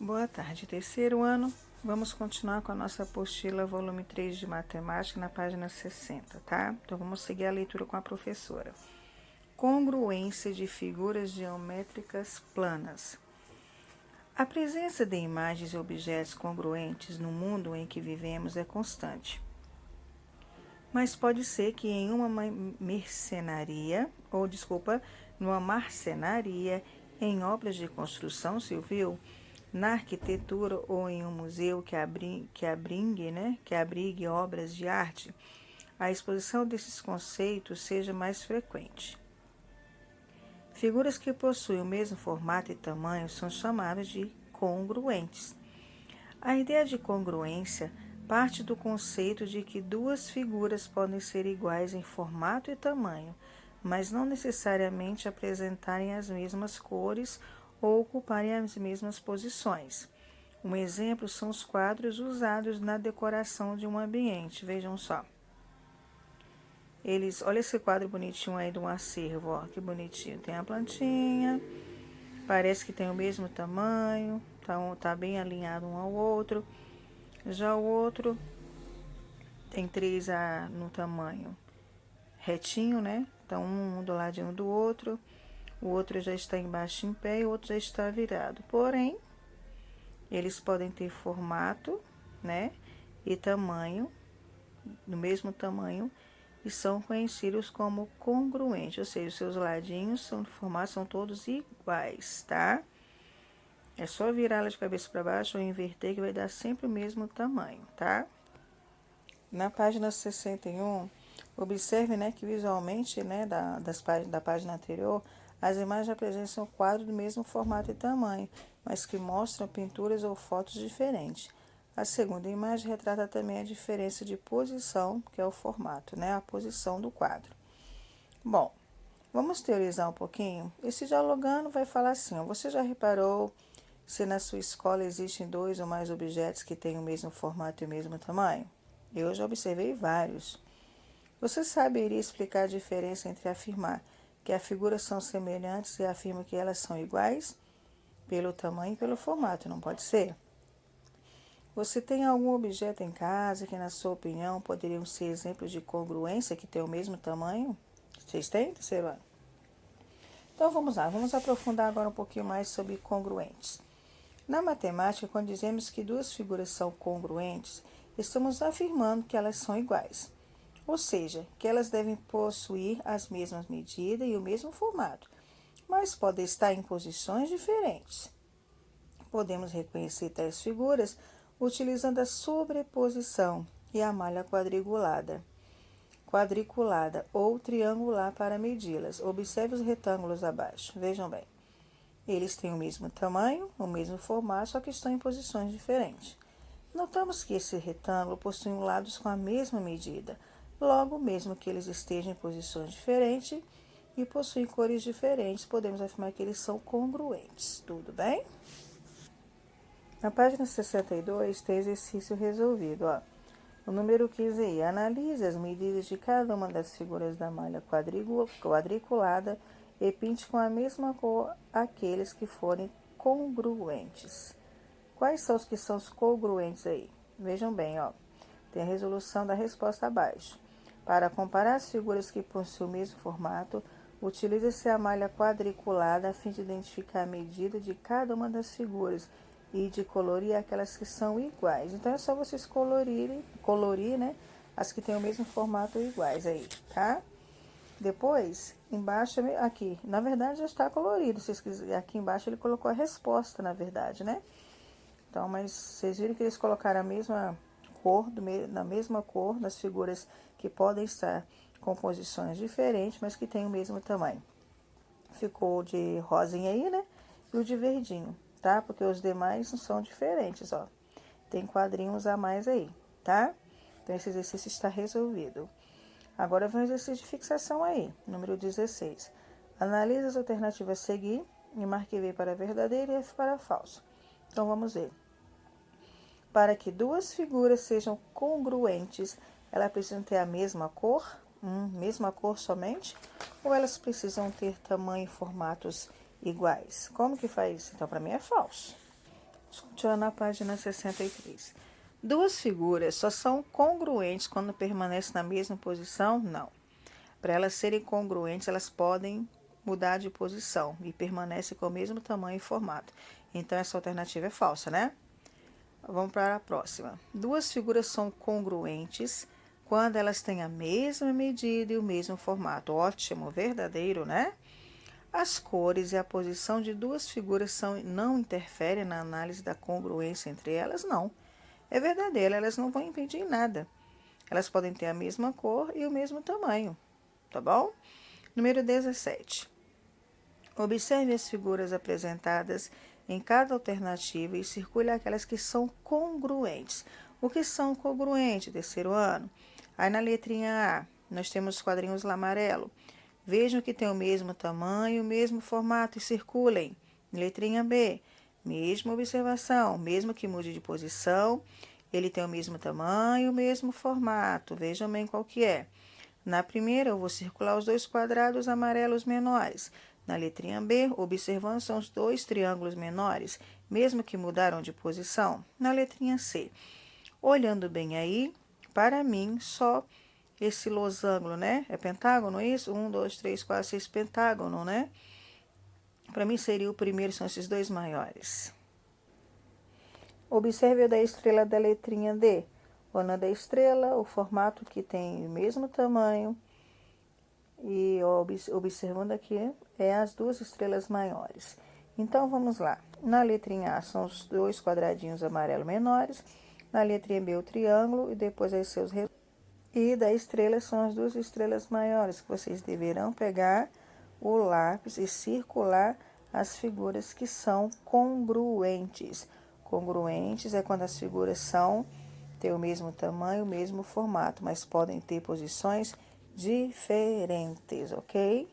Boa tarde, terceiro ano. Vamos continuar com a nossa apostila, volume 3 de matemática, na página 60, tá? Então, vamos seguir a leitura com a professora. Congruência de figuras geométricas planas. A presença de imagens e objetos congruentes no mundo em que vivemos é constante. Mas pode ser que em uma numa marcenaria, em obras de construção civil, na arquitetura ou em um museu que abrigue obras de arte, a exposição desses conceitos seja mais frequente. Figuras que possuem o mesmo formato e tamanho são chamadas de congruentes. A ideia de congruência parte do conceito de que duas figuras podem ser iguais em formato e tamanho, mas não necessariamente apresentarem as mesmas cores ou ocuparem as mesmas posições. Um exemplo são os quadros usados na decoração de um ambiente. Vejam só. Olha esse quadro bonitinho aí de um acervo, ó, que bonitinho. Tem a plantinha, parece que tem o mesmo tamanho, tá bem alinhado um ao outro. Já o outro tem 3 no tamanho retinho, né? Então, um do ladinho do outro. O outro já está embaixo em pé e o outro já está virado. Porém, eles podem ter formato, né? E tamanho, do mesmo tamanho, e são conhecidos como congruentes, ou seja, os seus ladinhos são todos iguais, tá? É só virá-la de cabeça para baixo ou inverter que vai dar sempre o mesmo tamanho, tá? Na página 61, observe, né, que visualmente, né, da página anterior, as imagens apresentam quadros do mesmo formato e tamanho, mas que mostram pinturas ou fotos diferentes. A segunda imagem retrata também a diferença de posição, que é o formato, né, a posição do quadro. Bom, vamos teorizar um pouquinho? Esse dialogando vai falar assim, ó, você já reparou se na sua escola existem 2 ou mais objetos que têm o mesmo formato e o mesmo tamanho? Eu já observei vários. Você saberia explicar a diferença entre afirmar que as figuras são semelhantes e afirma que elas são iguais? Pelo tamanho e pelo formato, não pode ser? Você tem algum objeto em casa que, na sua opinião, poderiam ser exemplos de congruência que tem o mesmo tamanho? Vocês têm, terceiro ano? Então vamos lá, vamos aprofundar agora um pouquinho mais sobre congruentes. Na matemática, quando dizemos que duas figuras são congruentes, estamos afirmando que elas são iguais, ou seja, que elas devem possuir as mesmas medidas e o mesmo formato, mas podem estar em posições diferentes. Podemos reconhecer tais figuras utilizando a sobreposição e a malha quadriculada ou triangular para medi-las. Observe os retângulos abaixo, vejam bem. Eles têm o mesmo tamanho, o mesmo formato, só que estão em posições diferentes. Notamos que esse retângulo possui lados com a mesma medida. Logo, mesmo que eles estejam em posições diferentes e possuem cores diferentes, podemos afirmar que eles são congruentes. Tudo bem? Na página 62 tem exercício resolvido, ó. O número 15 aí. Analise as medidas de cada uma das figuras da malha quadriculada e pinte com a mesma cor aqueles que forem congruentes. Quais são os que são os congruentes aí? Vejam bem, ó. Tem a resolução da resposta abaixo. Para comparar as figuras que possuem o mesmo formato, utiliza-se a malha quadriculada a fim de identificar a medida de cada uma das figuras e de colorir aquelas que são iguais. Então, é só vocês colorir, né, as que têm o mesmo formato iguais aí, tá? Depois, embaixo, aqui, na verdade já está colorido, se vocês quiserem, aqui embaixo ele colocou a resposta, na verdade, né? Então, mas vocês viram que eles colocaram a mesma cor, na mesma cor, das figuras que podem estar com posições diferentes, mas que têm o mesmo tamanho. Ficou de rosinha aí, né? E o de verdinho, tá? Porque os demais são diferentes, ó. Tem quadrinhos a mais aí, tá? Então, esse exercício está resolvido. Agora vem o exercício de fixação aí, número 16. Analise as alternativas a seguir e marque V para verdadeiro e F para falso. Então, vamos ver. Para que duas figuras sejam congruentes, elas precisam ter a mesma cor? Mesma cor somente? Ou elas precisam ter tamanho e formatos iguais? Como que faz isso? Então, para mim é falso. Continuando na página 63. Duas figuras só são congruentes quando permanecem na mesma posição? Não. Para elas serem congruentes, elas podem mudar de posição e permanecem com o mesmo tamanho e formato. Então, essa alternativa é falsa, né? Vamos para a próxima. Duas figuras são congruentes quando elas têm a mesma medida e o mesmo formato. Ótimo, verdadeiro, né? As cores e a posição de duas figuras não interferem na análise da congruência entre elas? Não. É verdadeiro, elas não vão impedir nada. Elas podem ter a mesma cor e o mesmo tamanho, tá bom? Número 17. Observe as figuras apresentadas em cada alternativa e circule aquelas que são congruentes. O que são congruentes, terceiro ano? Aí na letrinha A, nós temos os quadrinhos lá amarelo. Vejam que tem o mesmo tamanho, o mesmo formato e circulem. Letrinha B, mesma observação, mesmo que mude de posição, ele tem o mesmo tamanho, o mesmo formato. Vejam bem qual que é. Na primeira, eu vou circular os dois quadrados amarelos menores. Na letrinha B, observando são os dois triângulos menores, mesmo que mudaram de posição. Na letrinha C, olhando bem aí, para mim, só esse losango, né? É pentágono isso? 1, 2, 3, 4, 6 pentágono, né? Para mim seria o primeiro, são esses dois maiores. Observe o da estrela da letrinha D. O anel da estrela, o formato que tem o mesmo tamanho. E observando aqui, é as duas estrelas maiores. Então, vamos lá. Na letrinha A são os dois quadradinhos amarelo menores. Na letrinha B, o triângulo. E depois aí seus e da estrela são as duas estrelas maiores, que vocês deverão pegar o lápis e circular as figuras que são congruentes. Congruentes é quando as figuras têm o mesmo tamanho, o mesmo formato, mas podem ter posições diferentes, ok?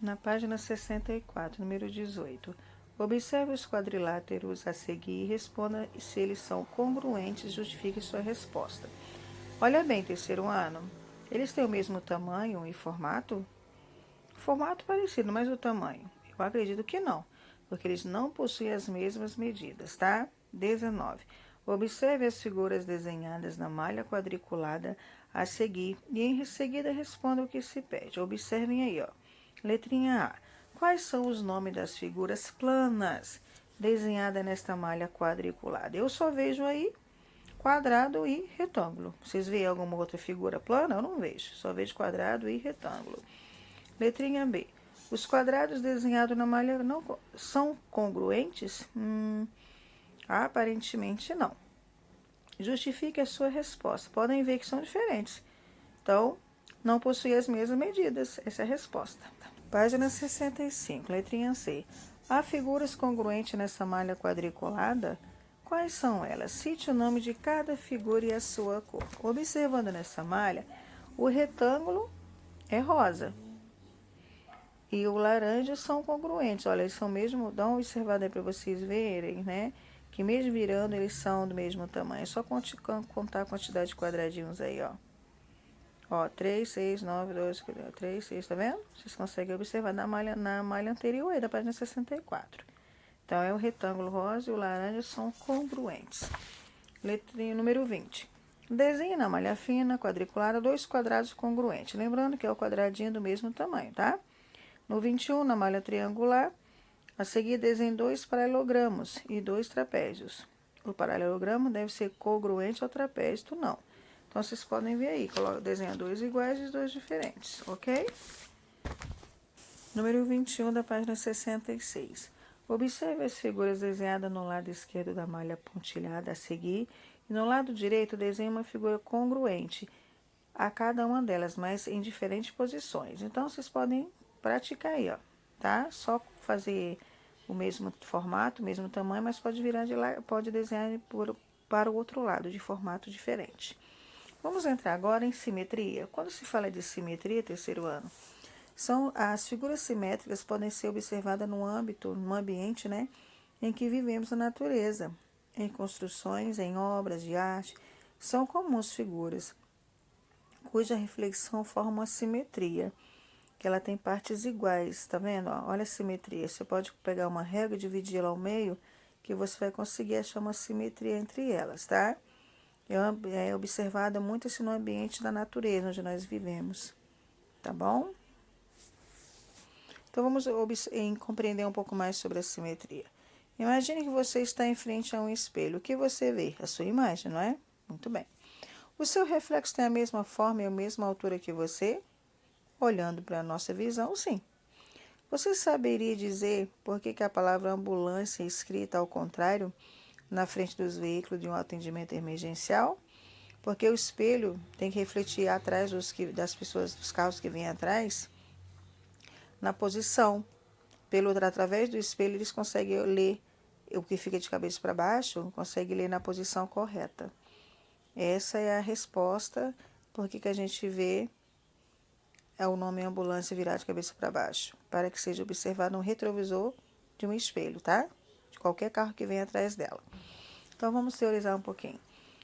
Na página 64, número 18. Observe os quadriláteros a seguir e responda se eles são congruentes, justifique sua resposta. Olha bem, terceiro ano, eles têm o mesmo tamanho e formato? Formato parecido, mas o tamanho? Eu acredito que não, porque eles não possuem as mesmas medidas, tá? 19. Observe as figuras desenhadas na malha quadriculada a seguir e em seguida responda o que se pede. Observem aí, ó. Letrinha A. Quais são os nomes das figuras planas desenhadas nesta malha quadriculada? Eu só vejo aí quadrado e retângulo. Vocês veem alguma outra figura plana? Eu não vejo, só vejo quadrado e retângulo. Letrinha B. Os quadrados desenhados na malha não são congruentes? Aparentemente não. Justifique a sua resposta. Podem ver que são diferentes. Então, não possui as mesmas medidas. Essa é a resposta. Página 65, letrinha C. Há figuras congruentes nessa malha quadriculada? Quais são elas? Cite o nome de cada figura e a sua cor. Observando nessa malha, o retângulo é rosa e o laranja são congruentes. Olha, eles são mesmo, dá uma observada aí para vocês verem, né? Que mesmo virando, eles são do mesmo tamanho. É só contar a quantidade de quadradinhos aí, ó. Ó, 3, 6, 9, 2, 3, 6, tá vendo? Vocês conseguem observar na malha anterior aí, da página 64. Então, é o retângulo rosa e o laranja são congruentes. Letrinha número 20. Desenhe na malha fina, quadriculada, dois quadrados congruentes. Lembrando que é o quadradinho do mesmo tamanho, tá? No 21, na malha triangular, a seguir desenhe dois paralelogramos e dois trapézios. O paralelogramo deve ser congruente ao trapézio, não. Então, vocês podem ver aí, desenha dois iguais e dois diferentes, ok? Número 21 da página 66. Observe as figuras desenhadas no lado esquerdo da malha pontilhada a seguir e no lado direito desenhe uma figura congruente a cada uma delas, mas em diferentes posições. Então, vocês podem praticar aí, ó, tá? Só fazer o mesmo formato, o mesmo tamanho, mas pode virar de lá, pode desenhar para o outro lado, de formato diferente. Vamos entrar agora em simetria. Quando se fala de simetria, terceiro ano, as figuras simétricas podem ser observadas no ambiente, né, em que vivemos na natureza, em construções, em obras de arte. São comuns figuras cuja reflexão forma uma simetria, que ela tem partes iguais, tá vendo? Olha a simetria. Você pode pegar uma régua e dividi-la ao meio que você vai conseguir achar uma simetria entre elas, tá? É observado muito isso no ambiente da natureza onde nós vivemos, tá bom? Então, vamos compreender um pouco mais sobre a simetria. Imagine que você está em frente a um espelho. O que você vê? A sua imagem, não é? Muito bem. O seu reflexo tem a mesma forma e a mesma altura que você? Olhando para a nossa visão, sim. Você saberia dizer por que a palavra ambulância é escrita ao contrário na frente dos veículos de um atendimento emergencial? Porque o espelho tem que refletir atrás das pessoas, dos carros que vêm atrás, na posição. Através do espelho, eles conseguem ler o que fica de cabeça para baixo, conseguem ler na posição correta. Essa é a resposta por que a gente vê o nome ambulância virado de cabeça para baixo, para que seja observado um retrovisor de um espelho, tá? De qualquer carro que venha atrás dela. Então, vamos teorizar um pouquinho.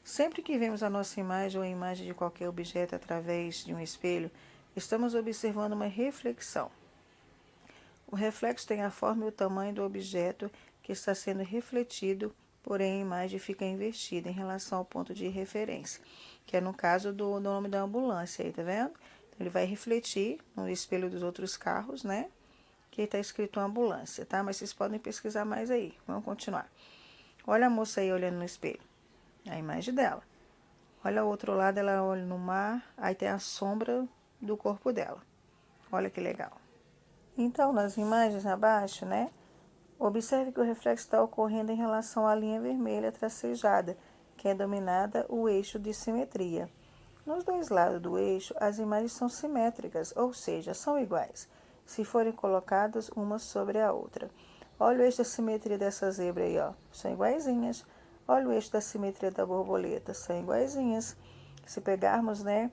Sempre que vemos a nossa imagem ou a imagem de qualquer objeto através de um espelho, estamos observando uma reflexão. O reflexo tem a forma e o tamanho do objeto que está sendo refletido, porém a imagem fica invertida em relação ao ponto de referência, que é no caso do nome da ambulância aí, tá vendo? Então, ele vai refletir no espelho dos outros carros, né? Que está escrito ambulância, tá? Mas vocês podem pesquisar mais aí. Vamos continuar. Olha a moça aí olhando no espelho, a imagem dela. Olha o outro lado, ela olha no mar, aí tem a sombra do corpo dela. Olha que legal. Então, nas imagens abaixo, né? Observe que o reflexo está ocorrendo em relação à linha vermelha tracejada, que é denominada o eixo de simetria. Nos dois lados do eixo, as imagens são simétricas, ou seja, são iguais, se forem colocadas uma sobre a outra. Olha o eixo da simetria dessa zebra aí, ó, são iguaizinhas. Olha o eixo da simetria da borboleta, são iguaizinhas. Se pegarmos, né,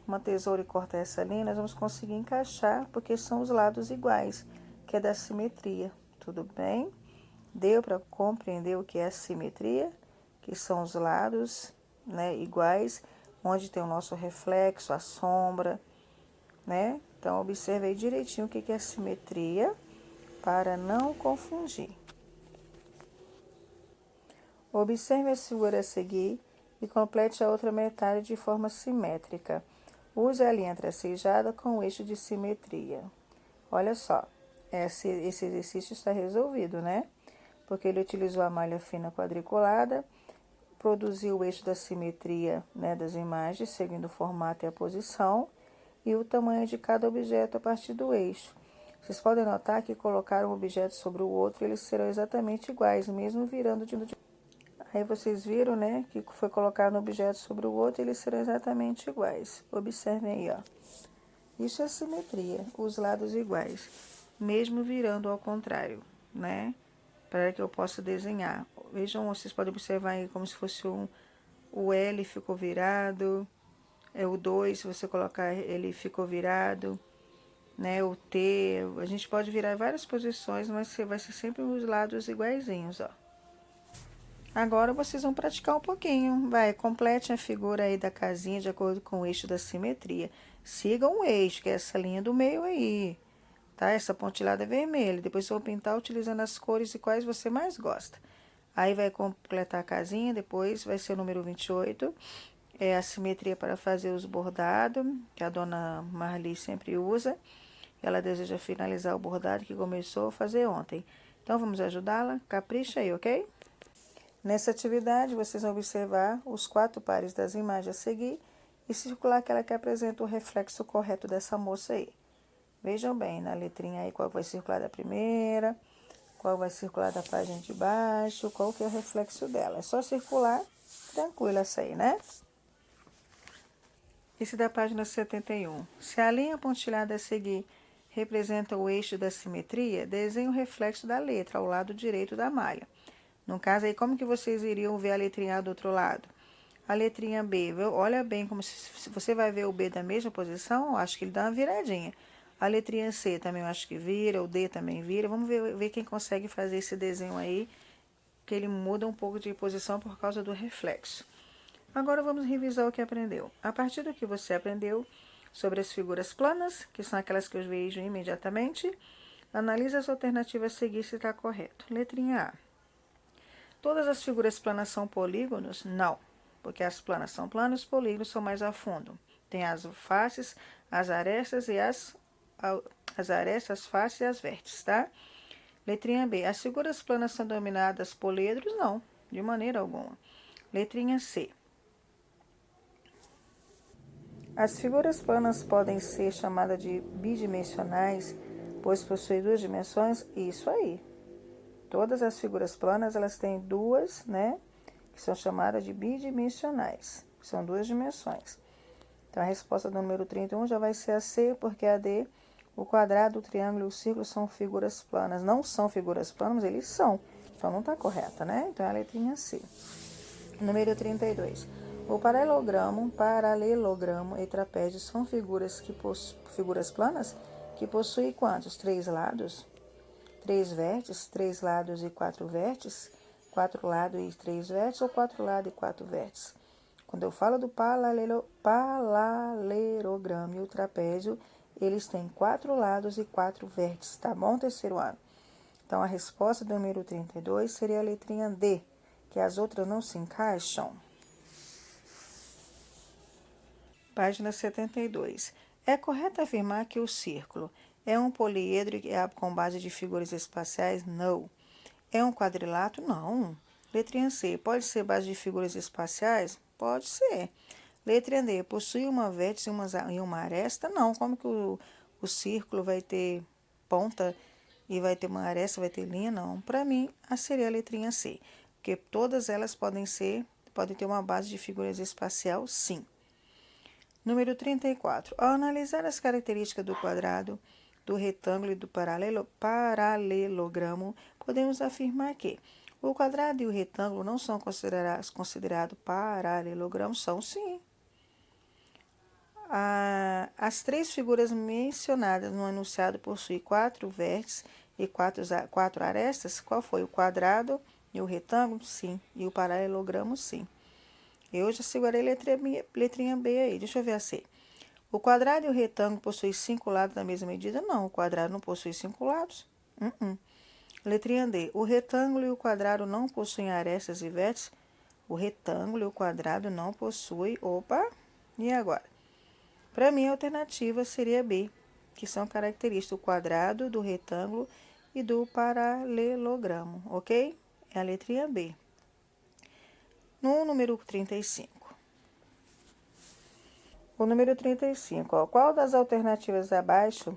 uma tesoura e cortar essa linha, nós vamos conseguir encaixar, porque são os lados iguais, que é da simetria. Tudo bem? Deu para compreender o que é a simetria? Que são os lados, né, iguais, onde tem o nosso reflexo, a sombra, né? Então, observe aí direitinho o que é simetria, para não confundir. Observe a figura a seguir e complete a outra metade de forma simétrica. Use a linha tracejada com o eixo de simetria. Olha só, esse exercício está resolvido, né? Porque ele utilizou a malha fina quadriculada, produziu o eixo da simetria, né, das imagens, seguindo o formato e a posição, e o tamanho de cada objeto a partir do eixo. Vocês podem notar que colocar um objeto sobre o outro, eles serão exatamente iguais, mesmo virando de... Aí vocês viram, né, que foi colocado um objeto sobre o outro, eles serão exatamente iguais. Observem aí, ó. Isso é simetria, os lados iguais, mesmo virando ao contrário, né? Para que eu possa desenhar. Vejam, vocês podem observar aí como se fosse o L ficou virado, o 2, se você colocar ele ficou virado, né? O T, a gente pode virar várias posições, mas vai ser sempre os lados iguaizinhos, ó. Agora vocês vão praticar um pouquinho. Vai, complete a figura aí da casinha de acordo com o eixo da simetria. Sigam o eixo, que é essa linha do meio aí, tá? Essa pontilhada vermelha. Depois eu vou pintar utilizando as cores e quais você mais gosta. Aí vai completar a casinha, depois vai ser o número 28. É a simetria para fazer os bordados, que a dona Marli sempre usa. Ela deseja finalizar o bordado que começou a fazer ontem. Então, vamos ajudá-la? Capricha aí, ok? Nessa atividade, vocês vão observar os 4 pares das imagens a seguir e circular aquela que apresenta o reflexo correto dessa moça aí. Vejam bem, na letrinha aí, qual vai circular da primeira, qual vai circular da página de baixo, qual que é o reflexo dela. É só circular, tranquilo essa aí, né? Esse da página 71. Se a linha pontilhada a seguir representa o eixo da simetria, desenhe o reflexo da letra ao lado direito da malha. No caso aí, como que vocês iriam ver a letrinha A do outro lado? A letrinha B, olha bem como se você vai ver o B da mesma posição, eu acho que ele dá uma viradinha. A letrinha C também eu acho que vira, o D também vira. Vamos ver quem consegue fazer esse desenho aí, que ele muda um pouco de posição por causa do reflexo. Agora vamos revisar o que aprendeu. A partir do que você aprendeu sobre as figuras planas, que são aquelas que eu vejo imediatamente, analise as alternativas a seguir se está correto. Letrinha A. Todas as figuras planas são polígonos? Não, porque as planas são planos, os polígonos são mais a fundo. Tem as faces, as arestas e as arestas, faces e as vértices, tá? Letrinha B. As figuras planas são denominadas políedros? Não, de maneira alguma. Letrinha C. As figuras planas podem ser chamadas de bidimensionais, pois possuem duas dimensões? Isso aí. Todas as figuras planas, elas têm duas, né? Que são chamadas de bidimensionais. São duas dimensões. Então, a resposta do número 31 já vai ser a C, porque a D, o quadrado, o triângulo e o círculo são figuras planas. Não são figuras planas, mas eles são. Então, não está correta, né? Então, é a letrinha C. Número 32. O paralelogramo e trapézio são figuras planas que possuem quantos? 3 lados? 3 vértices, 3 lados e 4 vértices, 4 lados e 3 vértices ou 4 lados e 4 vértices? Quando eu falo do paralelogramo e o trapézio, eles têm 4 lados e 4 vértices, tá bom, terceiro ano? Então, a resposta do número 32 seria a letrinha D, que as outras não se encaixam. Página 72. É correto afirmar que o círculo é um poliedro com base de figuras espaciais? Não. É um quadrilátero? Não. Letrinha C. Pode ser base de figuras espaciais? Pode ser. Letra D. Possui uma vértice e uma aresta? Não. Como que o círculo vai ter ponta e vai ter uma aresta, vai ter linha? Não. Para mim, seria a letrinha C. Porque todas elas podem ter uma base de figuras espacial? Sim. Número 34. Ao analisar as características do quadrado, do retângulo e do paralelogramo, podemos afirmar que o quadrado e o retângulo não são considerados paralelogramos? São sim. As três figuras mencionadas no enunciado possuem 4 vértices e 4 arestas? Qual foi? O quadrado e o retângulo? Sim. E o paralelogramo? Sim. Eu já segurei letrinha B aí. Deixa eu ver a C. O quadrado e o retângulo possuem 5 lados da mesma medida? Não, o quadrado não possui 5 lados. Letrinha D. O retângulo e o quadrado não possuem arestas e vértices? O retângulo e o quadrado não possuem. Opa! E agora? Para mim, a alternativa seria B, que são características do quadrado, do retângulo e do paralelogramo, ok? É a letrinha B. No número 35. O número 35, ó, qual das alternativas abaixo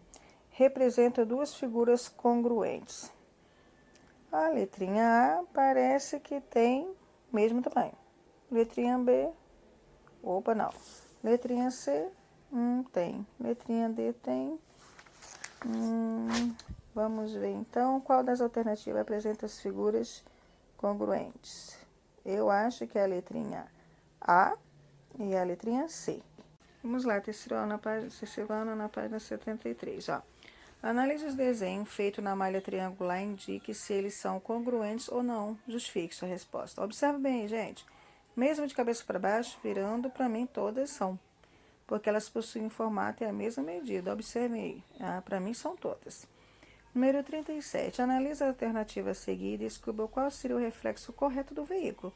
representa duas figuras congruentes? A letrinha A parece que tem mesmo tamanho. Letrinha B, opa, não. Letrinha C, tem. Letrinha D tem. Vamos ver então qual das alternativas apresenta as figuras congruentes. Eu acho que é a letrinha A e a letrinha C. Vamos lá, terceiro ano na página 73, ó. Analise os desenhos feitos na malha triangular e indique se eles são congruentes ou não. Justifique sua resposta. Observe bem, gente. Mesmo de cabeça para baixo, virando, para mim todas são. Porque elas possuem formato e a mesma medida. Observe aí. Para mim são todas. Número 37. Analise a alternativa a seguir e descubra qual seria o reflexo correto do veículo.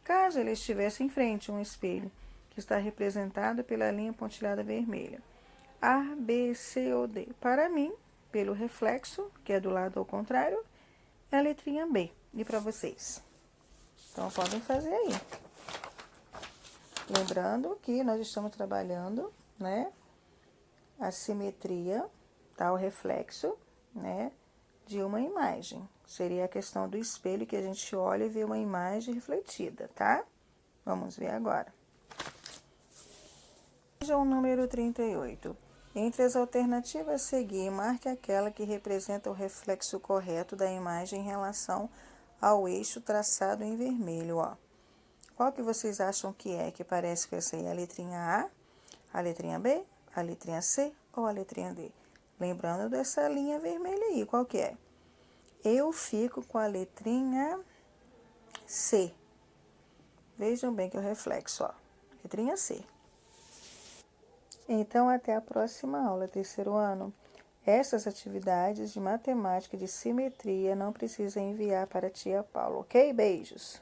Caso ele estivesse em frente a um espelho, que está representado pela linha pontilhada vermelha. A, B, C ou D. Para mim, pelo reflexo, que é do lado ao contrário, é a letrinha B. E para vocês? Então, podem fazer aí. Lembrando que nós estamos trabalhando, né, a simetria, tá, o reflexo, né, de uma imagem. Seria a questão do espelho que a gente olha e vê uma imagem refletida, tá? Vamos ver agora. Veja o número 38. Entre as alternativas a seguir, marque aquela que representa o reflexo correto da imagem em relação ao eixo traçado em vermelho, ó. Qual que vocês acham que parece com essa aí? A letrinha A, a letrinha B, a letrinha C ou a letrinha D? Lembrando dessa linha vermelha aí, qual que é? Eu fico com a letrinha C. Vejam bem que é o reflexo, ó. Letrinha C. Então, até a próxima aula, terceiro ano. Essas atividades de matemática e de simetria não precisa enviar para a tia Paula, ok? Beijos!